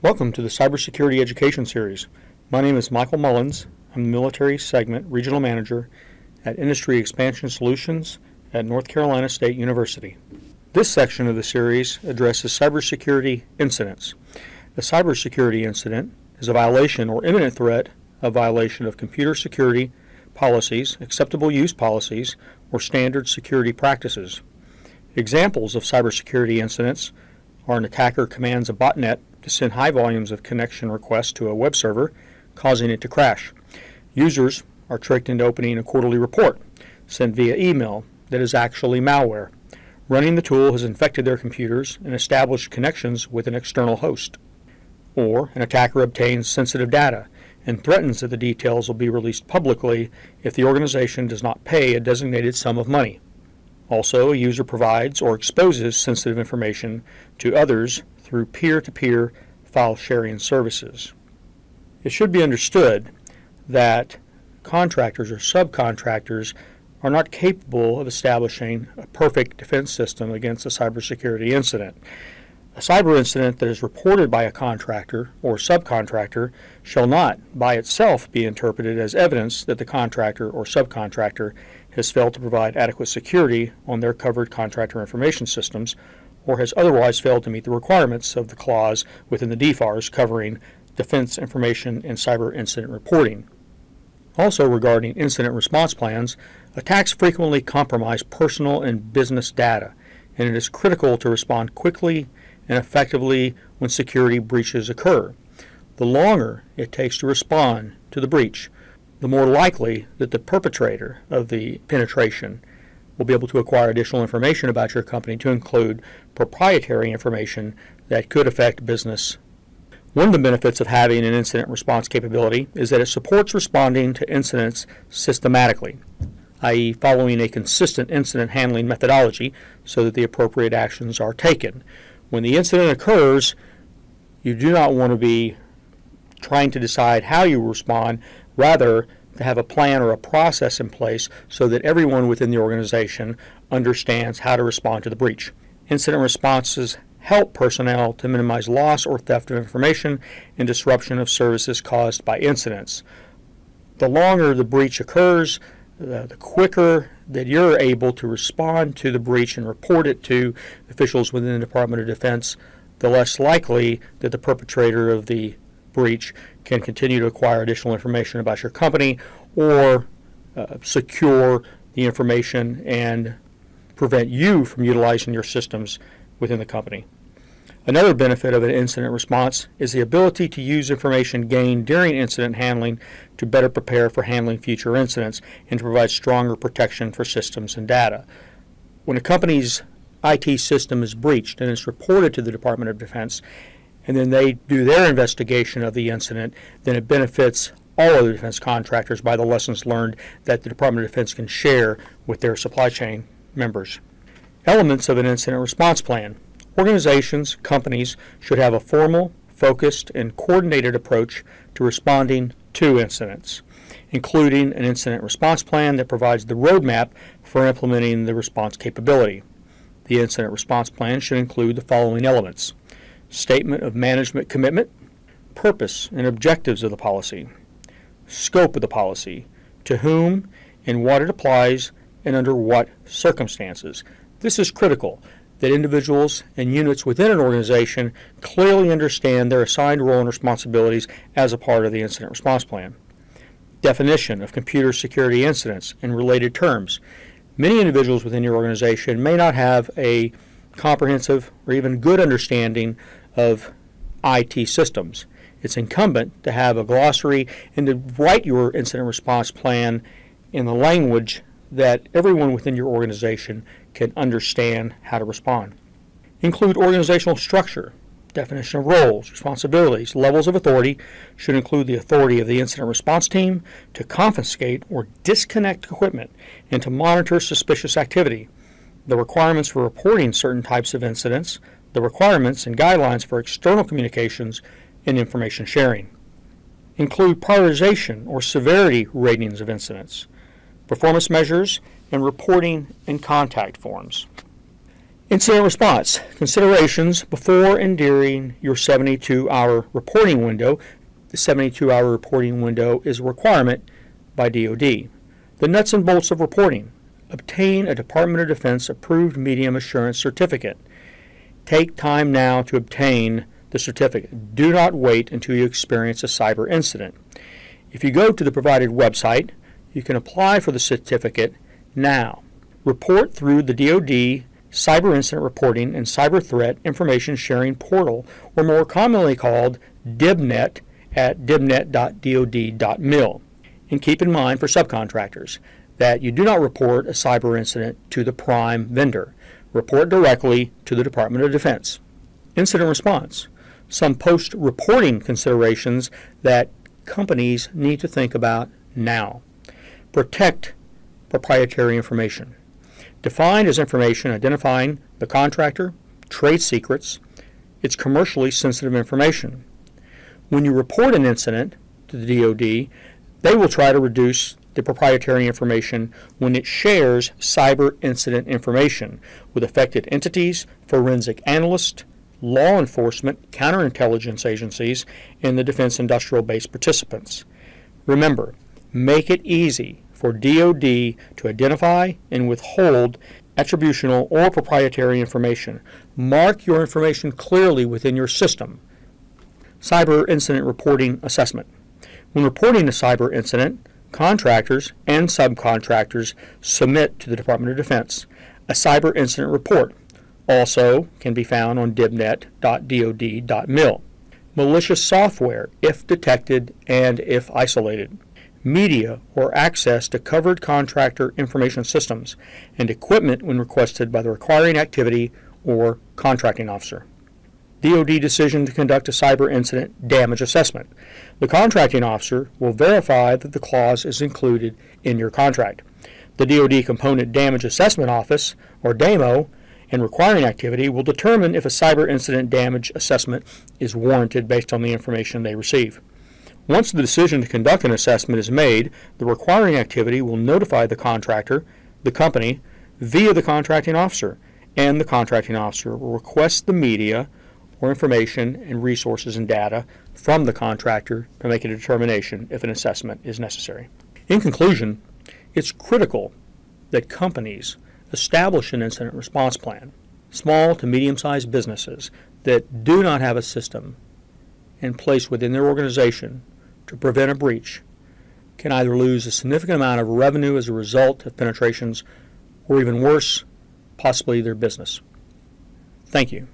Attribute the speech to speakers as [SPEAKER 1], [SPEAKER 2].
[SPEAKER 1] Welcome to the Cybersecurity Education Series. My name is Michael Mullins. I'm the Military Segment Regional Manager at Industry Expansion Solutions at North Carolina State University. This section of the series addresses cybersecurity incidents. A cybersecurity incident is a violation or imminent threat of violation of computer security policies, acceptable use policies, or standard security practices. Examples of cybersecurity incidents are an attacker commands a botnet to send high volumes of connection requests to a web server, causing it to crash. Users are tricked into opening a quarterly report sent via email that is actually malware. Running the tool has infected their computers and established connections with an external host. Or an attacker obtains sensitive data and threatens that the details will be released publicly if the organization does not pay a designated sum of money. Also, a user provides or exposes sensitive information to others through peer-to-peer file sharing services. It should be understood that contractors or subcontractors are not capable of establishing a perfect defense system against a cybersecurity incident. A cyber incident that is reported by a contractor or subcontractor shall not, by itself, be interpreted as evidence that the contractor or subcontractor has failed to provide adequate security on their covered contractor information systems or has otherwise failed to meet the requirements of the clause within the DFARS covering defense information and cyber incident reporting. Also regarding incident response plans, attacks frequently compromise personal and business data, and it is critical to respond quickly and effectively when security breaches occur. The longer it takes to respond to the breach, the more likely that the perpetrator of the penetration will be able to acquire additional information about your company to include proprietary information that could affect business. One of the benefits of having an incident response capability is that it supports responding to incidents systematically, i.e. following a consistent incident handling methodology so that the appropriate actions are taken. When the incident occurs, you do not want to be trying to decide how you respond, rather to have a plan or a process in place so that everyone within the organization understands how to respond to the breach. Incident responses help personnel to minimize loss or theft of information and disruption of services caused by incidents. The longer the breach occurs, the quicker that you're able to respond to the breach and report it to officials within the Department of Defense, the less likely that the perpetrator of the breach can continue to acquire additional information about your company or secure the information and prevent you from utilizing your systems within the company. Another benefit of an incident response is the ability to use information gained during incident handling to better prepare for handling future incidents and to provide stronger protection for systems and data. When a company's IT system is breached and is reported to the Department of Defense, and then they do their investigation of the incident, then it benefits all other defense contractors by the lessons learned that the Department of Defense can share with their supply chain members. Elements of an incident response plan. Organizations, companies should have a formal, focused, and coordinated approach to responding to incidents, including an incident response plan that provides the roadmap for implementing the response capability. The incident response plan should include the following elements: statement of management commitment, purpose and objectives of the policy, scope of the policy, to whom and what it applies and under what circumstances. This is critical that individuals and units within an organization clearly understand their assigned role and responsibilities as a part of the incident response plan. Definition of computer security incidents and related terms. Many individuals within your organization may not have a comprehensive or even good understanding of IT systems. It's incumbent to have a glossary and to write your incident response plan in the language that everyone within your organization can understand how to respond. Include organizational structure. Definition of roles, responsibilities, levels of authority should include the authority of the incident response team to confiscate or disconnect equipment and to monitor suspicious activity, the requirements for reporting certain types of incidents, the requirements and guidelines for external communications and information sharing. Include prioritization or severity ratings of incidents, performance measures, and reporting and contact forms. Incident response. Considerations before and during your 72-hour reporting window. The 72-hour reporting window is a requirement by DoD. The nuts and bolts of reporting. Obtain a Department of Defense approved medium assurance certificate. Take time now to obtain the certificate. Do not wait until you experience a cyber incident. If you go to the provided website, you can apply for the certificate now. Report through the DoD Cyber Incident Reporting and Cyber Threat Information Sharing Portal, or more commonly called DIBNet, at dibnet.dod.mil. And keep in mind for subcontractors that you do not report a cyber incident to the prime vendor. Report directly to the Department of Defense. Incident response. Some post-reporting considerations that companies need to think about now. Protect proprietary information. Defined as information identifying the contractor, trade secrets, it's commercially sensitive information. When you report an incident to the DoD, they will try to reduce the proprietary information when it shares cyber incident information with affected entities, forensic analysts, law enforcement, counterintelligence agencies, and the defense industrial base participants. Remember, make it easy for DoD to identify and withhold attributional or proprietary information. Mark your information clearly within your system. Cyber Incident Reporting Assessment. When reporting a cyber incident, contractors and subcontractors submit to the Department of Defense a cyber incident report. Also can be found on dibnet.dod.mil. Malicious software, if detected and if isolated. Media or access to covered contractor information systems, and equipment when requested by the requiring activity or contracting officer. DoD decision to conduct a cyber incident damage assessment. The contracting officer will verify that the clause is included in your contract. The DoD Component Damage Assessment Office, or DAMO, and requiring activity will determine if a cyber incident damage assessment is warranted based on the information they receive. Once the decision to conduct an assessment is made, the requiring activity will notify the contractor, the company, via the contracting officer, and the contracting officer will request the media or information and resources and data from the contractor to make a determination if an assessment is necessary. In conclusion, it's critical that companies establish an incident response plan. Small to medium-sized businesses that do not have a system in place within their organization to prevent a breach can either lose a significant amount of revenue as a result of penetrations, or even worse, possibly their business. Thank you.